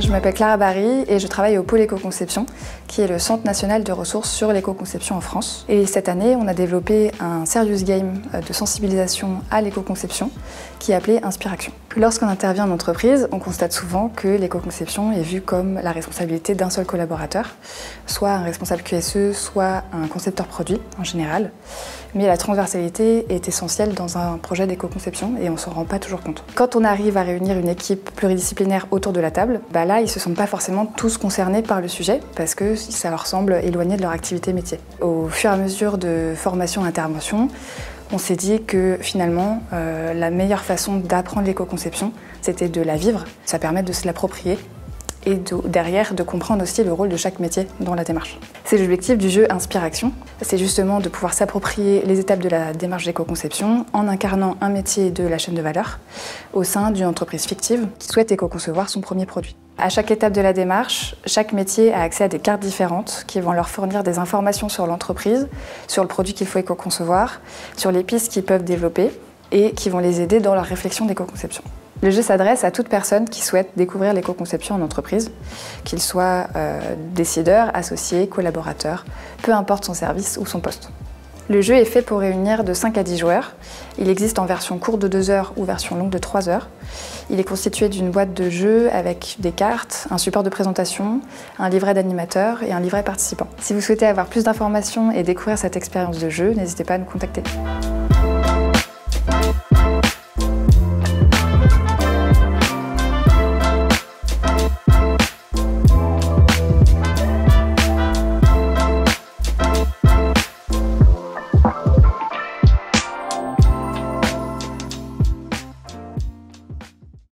Je m'appelle Clara Barry et je travaille au pôle éco-conception, qui est le Centre national de ressources sur l'éco-conception en France. Et cette année, on a développé un serious game de sensibilisation à l'éco-conception qui est appelé Inspiraction. Lorsqu'on intervient en entreprise, on constate souvent que l'éco-conception est vue comme la responsabilité d'un seul collaborateur, soit un responsable QSE, soit un concepteur produit en général. Mais la transversalité est essentielle dans un projet d'éco-conception et on ne s'en rend pas toujours compte. Quand on arrive à réunir une équipe pluridisciplinaire autour de la table, là, ils ne se sentent pas forcément tous concernés par le sujet parce que ça leur semble éloigné de leur activité métier. Au fur et à mesure de formation et intervention, on s'est dit que finalement, la meilleure façon d'apprendre l'éco-conception, c'était de la vivre. Ça permet de se l'approprier et derrière de comprendre aussi le rôle de chaque métier dans la démarche. C'est l'objectif du jeu Inspiraction, c'est justement de pouvoir s'approprier les étapes de la démarche d'éco-conception en incarnant un métier de la chaîne de valeur au sein d'une entreprise fictive qui souhaite éco-concevoir son premier produit. À chaque étape de la démarche, chaque métier a accès à des cartes différentes qui vont leur fournir des informations sur l'entreprise, sur le produit qu'il faut éco-concevoir, sur les pistes qu'ils peuvent développer et qui vont les aider dans leur réflexion d'éco-conception. Le jeu s'adresse à toute personne qui souhaite découvrir l'éco-conception en entreprise, qu'il soit décideur, associé, collaborateur, peu importe son service ou son poste. Le jeu est fait pour réunir de 5 à 10 joueurs. Il existe en version courte de 2 heures ou version longue de 3 heures. Il est constitué d'une boîte de jeu avec des cartes, un support de présentation, un livret d'animateur et un livret participant. Si vous souhaitez avoir plus d'informations et découvrir cette expérience de jeu, n'hésitez pas à nous contacter.